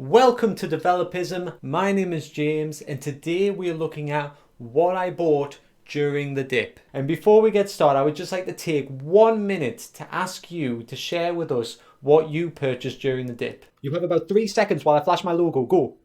Welcome to Developism. My name is James and today we are looking at what I bought during the dip. And before we get started, I would just like to take 1 minute to ask you to share with us what you purchased during the dip. You have about 3 seconds while I flash my logo. Go.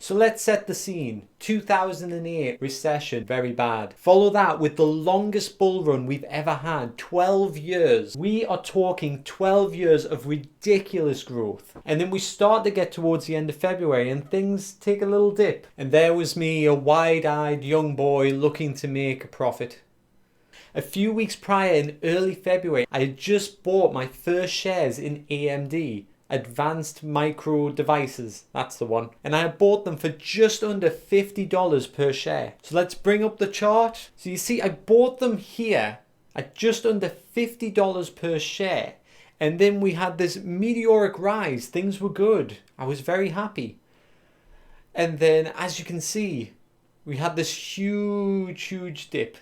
So let's set the scene. 2008 recession, very bad. Follow that with the longest bull run we've ever had, 12 years. We are talking 12 years of ridiculous growth. And then we start to get towards the end of February and things take a little dip. And there was me, a wide-eyed young boy looking to make a profit. A few weeks prior in early February, I had just bought my first shares in AMD. Advanced Micro Devices, that's the one. And I bought them for just under $50 per share. So let's bring up the chart. So you see I bought them here at just under $50 per share. And then we had this meteoric rise. Things were good. I was very happy. And then as you can see, we had this huge dip.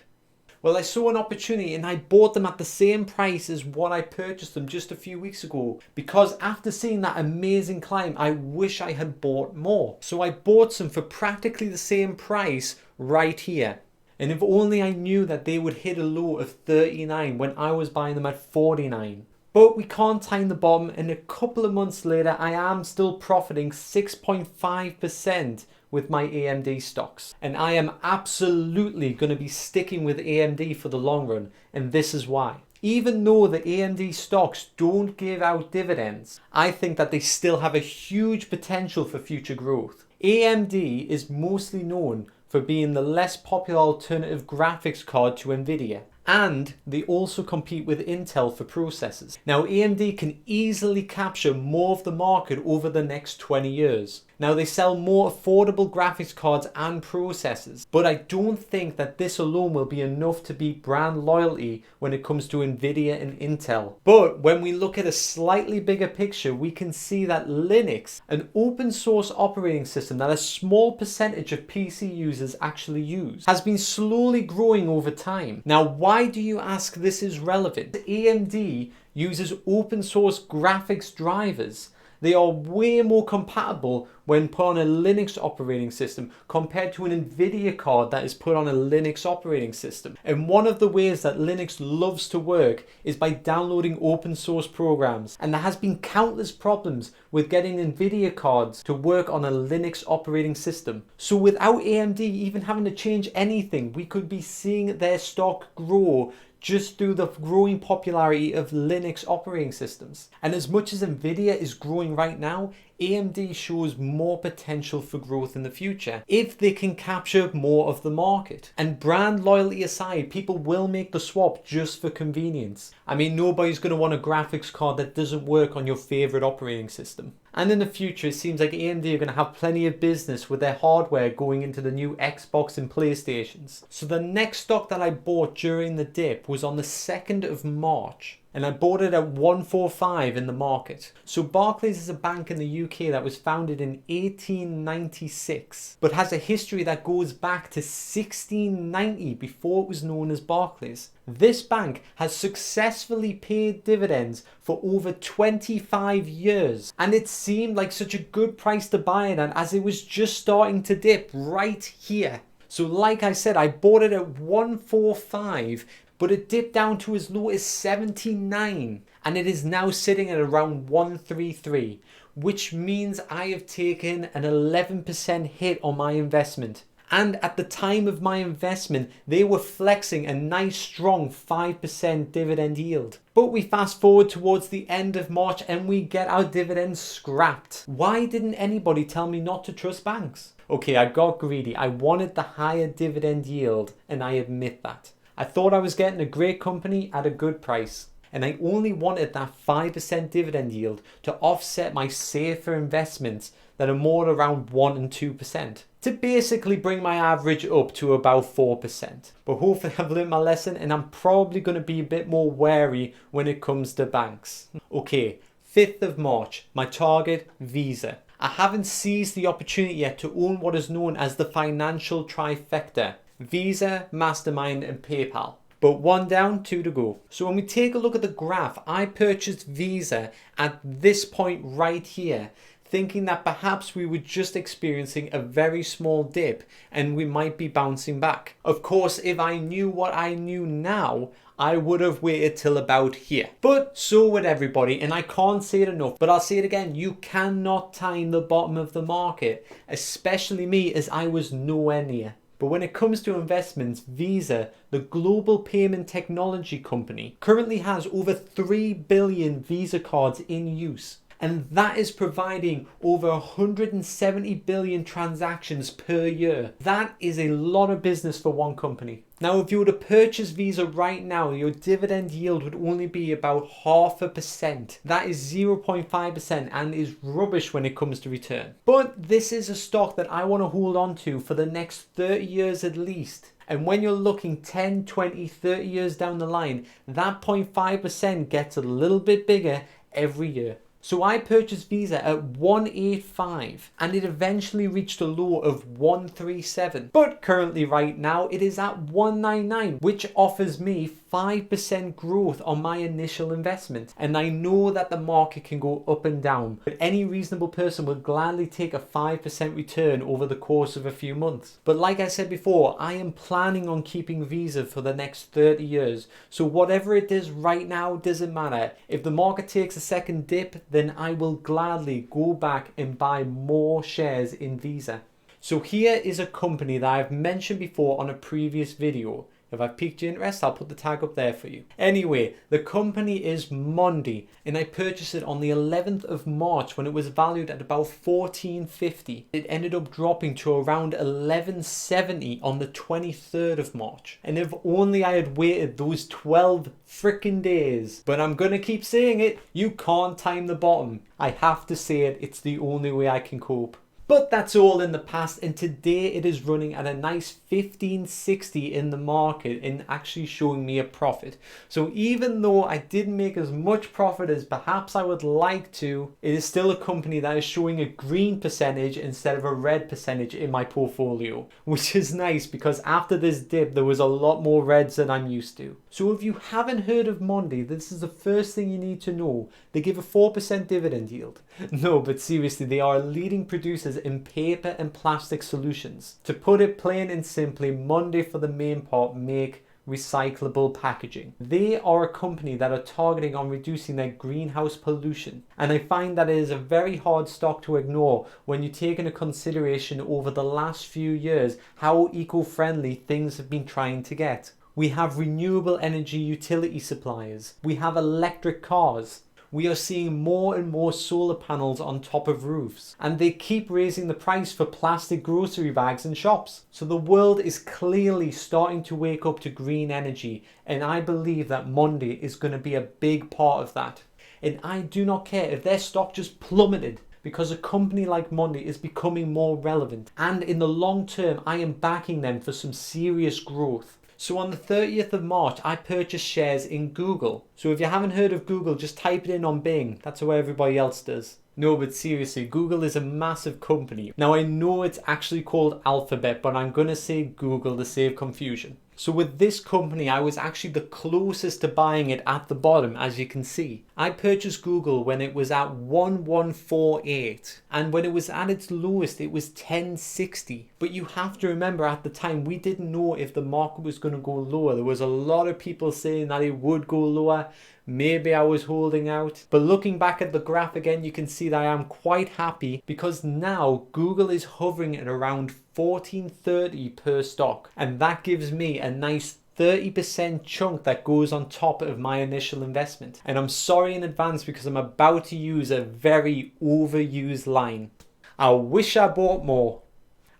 Well, I saw an opportunity and I bought them at the same price as what I purchased them just a few weeks ago. Because after seeing that amazing climb, I wish I had bought more. So I bought some for practically the same price right here. And if only I knew that they would hit a low of 39 when I was buying them at 49. But we can't time the bottom, and a couple of months later I am still profiting 6.5% with my AMD stocks. And I am absolutely going to be sticking with AMD for the long run, and this is why. Even though the AMD stocks don't give out dividends, I think that they still have a huge potential for future growth. AMD is mostly known for being the less popular alternative graphics card to Nvidia. And they also compete with Intel for processors. Now AMD can easily capture more of the market over the next 20 years. Now they sell more affordable graphics cards and processors, but I don't think that this alone will be enough to beat brand loyalty when it comes to Nvidia and Intel. But when we look at a slightly bigger picture, we can see that Linux, an open source operating system that a small percentage of PC users actually use, has been slowly growing over time. Now why do you ask this is relevant? AMD uses open source graphics drivers. They are way more compatible when put on a Linux operating system compared to an Nvidia card that is put on a Linux operating system. And one of the ways that Linux loves to work is by downloading open source programs. And there has been countless problems with getting Nvidia cards to work on a Linux operating system. So without AMD even having to change anything, we could be seeing their stock grow just through the growing popularity of Linux operating systems. And as much as Nvidia is growing right now, AMD shows more potential for growth in the future if they can capture more of the market. And brand loyalty aside, people will make the swap just for convenience. I mean, nobody's going to want a graphics card that doesn't work on your favorite operating system. And in the future, it seems like AMD are going to have plenty of business with their hardware going into the new Xbox and PlayStations. So the next stock that I bought during the dip was on the 2nd of March. And I bought it at 145 in the market. So Barclays is a bank in the UK that was founded in 1896, but has a history that goes back to 1690 before it was known as Barclays. This bank has successfully paid dividends for over 25 years, and it seemed like such a good price to buy it at as it was just starting to dip right here. So like I said, I bought it at 145, but it dipped down to as low as 79, and it is now sitting at around 133, which means I have taken an 11% hit on my investment. And at the time of my investment, they were flexing a nice strong 5% dividend yield. But we fast forward towards the end of March and we get our dividends scrapped. Why didn't anybody tell me not to trust banks? Okay, I got greedy. I wanted the higher dividend yield, and I admit that. I thought I was getting a great company at a good price, and I only wanted that 5% dividend yield to offset my safer investments that are more around 1 and 2%, to basically bring my average up to about 4%. But hopefully I've learned my lesson, and I'm probably going to be a bit more wary when it comes to banks. Okay, 5th of March, my target, Visa. I haven't seized the opportunity yet to own what is known as the financial trifecta: Visa, Mastermind and PayPal. But one down, two to go. So when we take a look at the graph, I purchased Visa at this point right here, thinking that perhaps we were just experiencing a very small dip and we might be bouncing back. Of course, if I knew what I knew now, I would have waited till about here. But so would everybody, and I can't say it enough, but I'll say it again, you cannot time the bottom of the market, especially me, as I was nowhere near. But when it comes to investments, Visa, the global payment technology company, currently has over 3 billion Visa cards in use. And that is providing over 170 billion transactions per year. That is a lot of business for one company. Now, if you were to purchase Visa right now, your dividend yield would only be about 0.5%. That is 0.5% and is rubbish when it comes to return. But this is a stock that I want to hold on to for the next 30 years at least. And when you're looking 10, 20, 30 years down the line, that 0.5% gets a little bit bigger every year. So I purchased Visa at 185 and it eventually reached a low of 137. But currently right now it is at 199, which offers me 5% growth on my initial investment. And I know that the market can go up and down, but any reasonable person would gladly take a 5% return over the course of a few months. But like I said before, I am planning on keeping Visa for the next 30 years. So whatever it is right now doesn't matter. If the market takes a second dip, then I will gladly go back and buy more shares in Visa. So here is a company that I've mentioned before on a previous video. If I've piqued your interest, I'll put the tag up there for you. Anyway, the company is Mondi, and I purchased it on the 11th of March when it was valued at about $14.50. It ended up dropping to around $11.70 on the 23rd of March. And if only I had waited those 12 freaking days. But I'm gonna keep saying it, you can't time the bottom. I have to say it, it's the only way I can cope. But that's all in the past, and today it is running at a nice 15.60 in the market and actually showing me a profit. So even though I didn't make as much profit as perhaps I would like to, it is still a company that is showing a green percentage instead of a red percentage in my portfolio, which is nice because after this dip there was a lot more reds than I'm used to. So if you haven't heard of Mondi, this is the first thing you need to know. They give a 4% dividend yield. No, but seriously, they are leading producers in paper and plastic solutions. To put it plain and simply, Mondi for the main part make recyclable packaging. They are a company that are targeting on reducing their greenhouse pollution, and I find that it is a very hard stock to ignore when you take into consideration over the last few years how eco-friendly things have been trying to get. We have renewable energy utility suppliers. We have electric cars. We are seeing more and more solar panels on top of roofs, and they keep raising the price for plastic grocery bags in shops. So the world is clearly starting to wake up to green energy, and I believe that Mondi is going to be a big part of that. And I do not care if their stock just plummeted, because a company like Mondi is becoming more relevant, and in the long term I am backing them for some serious growth. So on the 30th of March, I purchased shares in Google. So if you haven't heard of Google, just type it in on Bing. That's what everybody else does. No, but seriously, Google is a massive company. Now I know it's actually called Alphabet, but I'm going to say Google to save confusion. So with this company, I was actually the closest to buying it at the bottom, as you can see. I purchased Google when it was at 1148, and when it was at its lowest, it was 1060. But you have to remember, at the time, we didn't know if the market was going to go lower. There was a lot of people saying that it would go lower. Maybe I was holding out. But looking back at the graph again, you can see that I am quite happy because now Google is hovering at around 14.30 per stock. And that gives me a nice 30% chunk that goes on top of my initial investment. And I'm sorry in advance because I'm about to use a very overused line. I wish I bought more.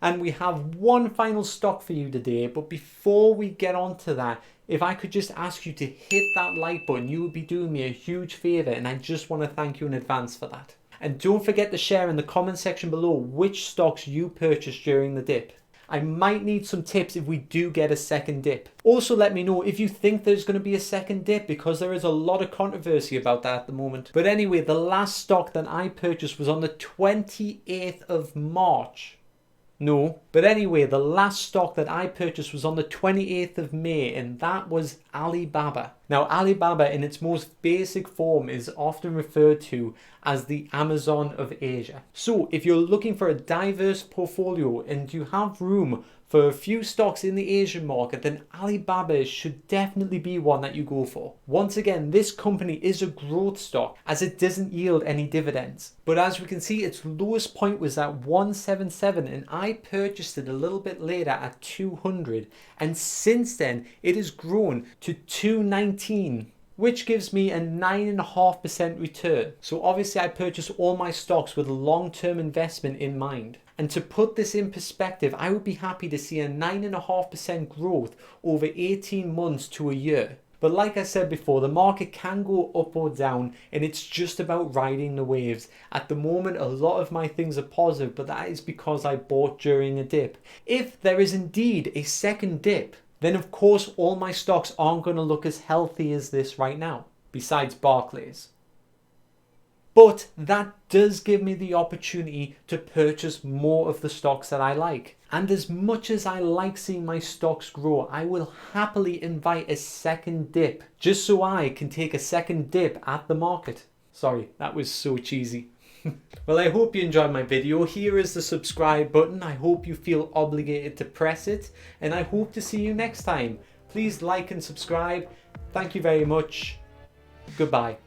And we have one final stock for you today, but before we get on to that, if I could just ask you to hit that like button, you would be doing me a huge favor, and I just want to thank you in advance for that. And don't forget to share in the comment section below which stocks you purchased during the dip. I might need some tips if we do get a second dip. Also let me know if you think there's going to be a second dip, because there is a lot of controversy about that at the moment. But anyway, the last stock that I purchased was on the 28th of March. No, but anyway, the last stock that I purchased was on the 28th of May, and that was Alibaba. Now, Alibaba in its most basic form is often referred to as the Amazon of Asia. So if you're looking for a diverse portfolio and you have room for a few stocks in the Asian market, then Alibaba should definitely be one that you go for. Once again, this company is a growth stock as it doesn't yield any dividends. But as we can see, its lowest point was at 177 and I purchased it a little bit later at 200, and since then it has grown to 219. Which gives me a 9.5% return. So obviously I purchase all my stocks with long-term investment in mind. And to put this in perspective, I would be happy to see a 9.5% growth over 18 months to a year. But like I said before, the market can go up or down and it's just about riding the waves. At the moment, a lot of my things are positive, but that is because I bought during a dip. If there is indeed a second dip, then of course all my stocks aren't going to look as healthy as this right now, besides Barclays. But that does give me the opportunity to purchase more of the stocks that I like. And as much as I like seeing my stocks grow, I will happily invite a second dip, just so I can take a second dip at the market. Sorry, that was so cheesy. Well, I hope you enjoyed my video. Here is the subscribe button. I hope you feel obligated to press it, and I hope to see you next time. Please like and subscribe. Thank you very much. Goodbye.